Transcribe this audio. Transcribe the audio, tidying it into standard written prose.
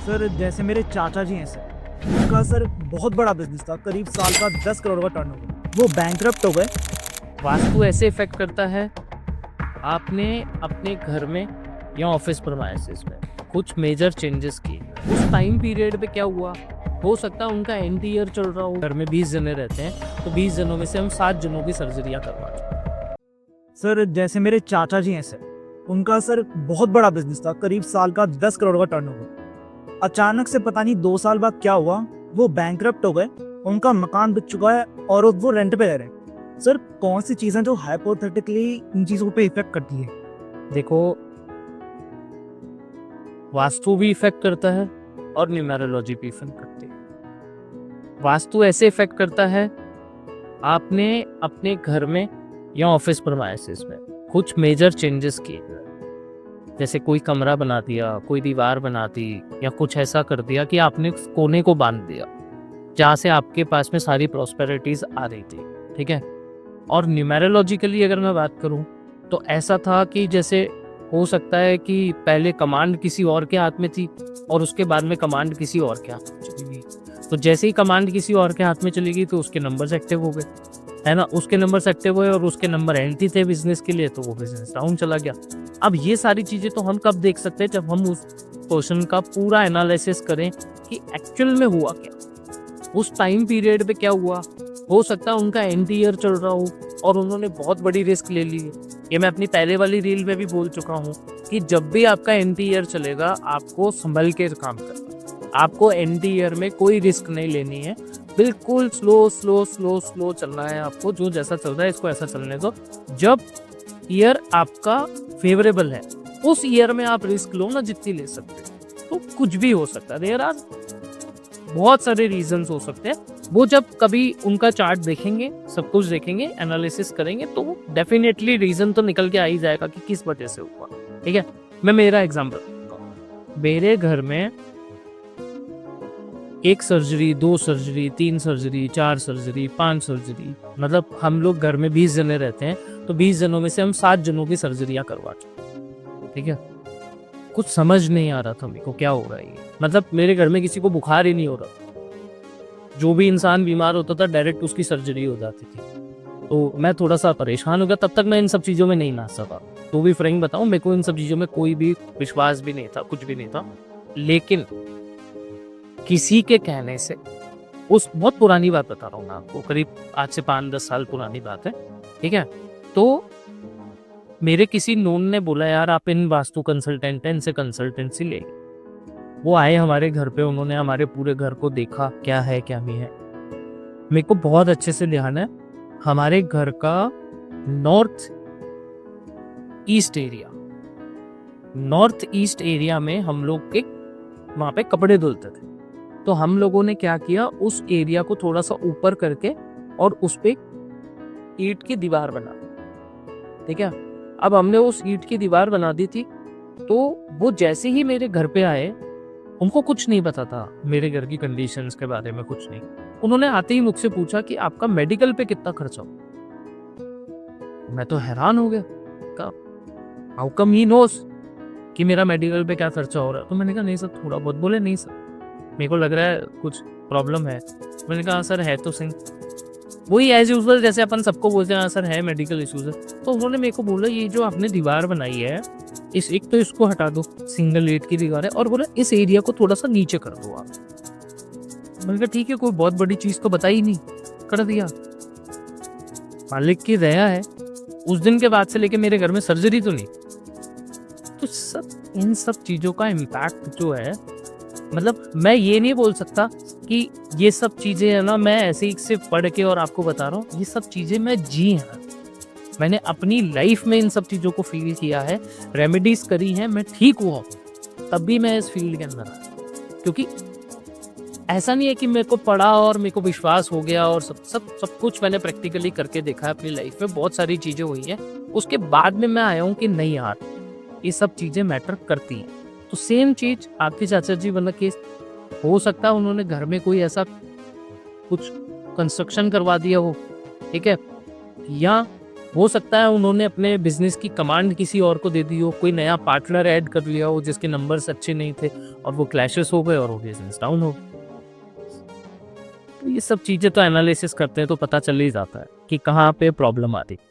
Sir जैसे मेरे चाचा जी हैं सर, उनका सर बहुत बड़ा बिजनेस था, करीब साल का 10 करोड़ का टर्नओवर। वो बैंकरप्ट हो गए। वास्तु ऐसे इफेक्ट करता है आपने अपने घर में या ऑफिस प्रेमाइसेस में कुछ मेजर चेंजेस किए। उस टाइम पीरियड पे क्या हुआ, हो सकता है उनका एंटी ईयर चल रहा हो। घर में 20 जने रहते हैं तो 20 जनों में से हम 7 जनों की सर्जरियां करवा चुके। सर जैसे मेरे चाचा जी हैं सर, उनका सर बहुत बड़ा बिजनेस था, करीब साल का 10 करोड़ का टर्नओवर। अचानक से पता नहीं 2 साल बाद क्या हुआ, वो बैंकरप्ट हो गए। उनका मकान बिक चुका है और वो रेंट पे रह रहे हैं। सर कौन सी चीजें जो हाइपोथेटिकली इन चीजों पे इफेक्ट करती है? देखो, वास्तु भी इफेक्ट करता है और न्यूमेरोलॉजी भी इफेक्ट करती है। वास्तु ऐसे इफेक्ट करता है आपने अपने घर में या ऑफिस प्रेमाइसेस में कुछ मेजर चेंजेस किए, जैसे कोई कमरा बना दिया, कोई दीवार बना दी, या कुछ ऐसा कर दिया कि आपने उस कोने को बांध दिया जहाँ से आपके पास में सारी प्रॉस्पेरिटीज आ रही थी। ठीक है। और न्यूमेरोलॉजिकली अगर मैं बात करूँ तो ऐसा था कि जैसे हो सकता है कि पहले कमांड किसी और के हाथ में थी और उसके बाद में कमांड किसी और के हाथ में चली गई। तो जैसे ही कमांड किसी और के हाथ में चली गई तो उसके नंबर्स एक्टिव हो गए, है ना। उसके नंबर्स एक्टिव हुए और उसके नंबर एंटी थे बिजनेस के लिए, तो वो बिजनेस डाउन चला गया। अब ये सारी चीजें तो हम कब देख सकते हैं, जब हम उस क्वेश्चन का पूरा एनालिसिस करें कि एक्चुअल में हुआ क्या, उस टाइम पीरियड पे क्या हुआ। हो सकता है उनका एंटी ईयर चल रहा हो और उन्होंने बहुत बड़ी रिस्क ले ली है। ये मैं अपनी पहले वाली रील में भी बोल चुका हूँ कि जब भी आपका एंटी ईयर चलेगा आपको संभल के काम करना है। आपको एंटी ईयर में कोई रिस्क नहीं लेनी है, बिल्कुल स्लो स्लो स्लो स्लो चलना है आपको। जो जैसा चल रहा है इसको ऐसा चलने दो। जब ईयर आपका फेवरेबल है उस ईयर में आप रिस्क लो ना, जितनी ले सकते हैं। तो कुछ भी हो सकता है, देयर आर बहुत सारे रीजंस हो सकते हैं। वो जब कभी उनका चार्ट देखेंगे, सब कुछ देखेंगे, एनालिसिस करेंगे, तो डेफिनेटली रीजन तो निकल के आ ही जाएगा कि किस वजह से हुआ। ठीक है। मैं मेरा एग्जांपल देता हूं। मेरे घर में 1 surgery, 2 surgery, 3 surgery, 4 surgery, 5 surgery, मतलब हम लोग घर में 20 जने रहते हैं तो 20 जनों में से हम 7 जनों की सर्जरियां करवा चुके। ठीक है। कुछ समझ नहीं आ रहा था मेरे को क्या हो रहा है ये। मतलब मेरे घर में किसी को बुखार ही नहीं हो रहा, जो भी इंसान बीमार होता था डायरेक्ट उसकी सर्जरी हो जाती थी। तो मैं थोड़ा सा परेशान हो गया। तब तक मैं इन सब चीज़ों में नहीं ना सका, तो भी फ्रैंक बताऊं, मेरे को इन सब चीज़ों में कोई भी विश्वास भी नहीं था, कुछ भी नहीं था। लेकिन किसी के कहने से, उस बहुत पुरानी बात बता रहा हूँ मैं आपको, करीब आज से 5-10 साल पुरानी बात है। ठीक है। तो मेरे किसी नोन ने बोला, यार आप इन वास्तु कंसल्टेंट हैं, इनसे कंसल्टेंसी ले। वो आए हमारे घर पे, उन्होंने हमारे पूरे घर को देखा, क्या है क्या नहीं है। मेरे को बहुत अच्छे से ध्यान है, हमारे घर का नॉर्थ ईस्ट एरिया में हम लोग के वहाँ पे कपड़े धुलते थे। तो हम लोगों ने क्या किया, उस एरिया को थोड़ा सा ऊपर करके और उस पे ईंट की दीवार बना दी। ठीक है। अब हमने उस ईंट की दीवार बना दी थी, तो वो जैसे ही मेरे घर पे आए, उनको कुछ नहीं पता था मेरे घर की कंडीशंस के बारे में, कुछ नहीं। उन्होंने आते ही मुझसे पूछा कि आपका मेडिकल पे कितना खर्चा हो। मैं तो हैरान हो गया, हाउ कम ही नोस कि मेरा मेडिकल पे क्या खर्चा हो रहा है। तो मैंने कहा नहीं सर, थोड़ा बहुत। बोले नहीं सर, मेरे को लग रहा है कुछ प्रॉब्लम है। मैंने कहा सर है तो सही। वही एज यूजुअल जैसे अपन सबको बोलते हैं, सर है मेडिकल इश्यूज है। तो उन्होंने मेरे को बोला, ये जो आपने दीवार बनाई है, इस एक तो इसको हटा दो, सिंगल ईंट की दीवार है, और बोला इस एरिया को थोड़ा सा नीचे कर दो आप। मैंने कहा ठीक है, कोई बहुत बड़ी चीज तो बताई नहीं, कर दिया। मालिक की दया है, उस दिन के बाद से लेके मेरे घर में सर्जरी तो नहीं। तो सब इन सब चीजों का इम्पैक्ट जो है, मतलब मैं ये नहीं बोल सकता कि ये सब चीजें है ना, मैं ऐसे ही सिर्फ पढ़ के और आपको बता रहा हूँ। ये सब चीजें मैं जी हाँ, मैंने अपनी लाइफ में इन सब चीजों को फील किया है, रेमेडीज करी हैं, मैं ठीक हुआ, तब भी मैं इस फील्ड के अंदर आया। क्योंकि ऐसा नहीं है कि मेरे को पढ़ा और मेरे को विश्वास हो गया और सब कुछ मैंने प्रैक्टिकली करके देखा है अपनी लाइफ में। बहुत सारी चीजें हुई हैं, उसके बाद में मैं आया हूँ कि नहीं यार, ये सब चीजें मैटर करती हैं। तो सेम चीज आपके चाचा जी वाला केस, हो सकता है उन्होंने घर में कोई ऐसा कुछ कंस्ट्रक्शन करवा दिया हो, ठीक है, या हो सकता है उन्होंने अपने बिजनेस की कमांड किसी और को दे दी हो, कोई नया पार्टनर ऐड कर लिया हो जिसके नंबर्स अच्छे नहीं थे और वो क्लैशेस हो गए और वो बिजनेस डाउन हो गया। तो ये सब चीज़ें तो एनालिसिस करते हैं तो पता चल ही जाता है कि कहाँ पे प्रॉब्लम आ रही है।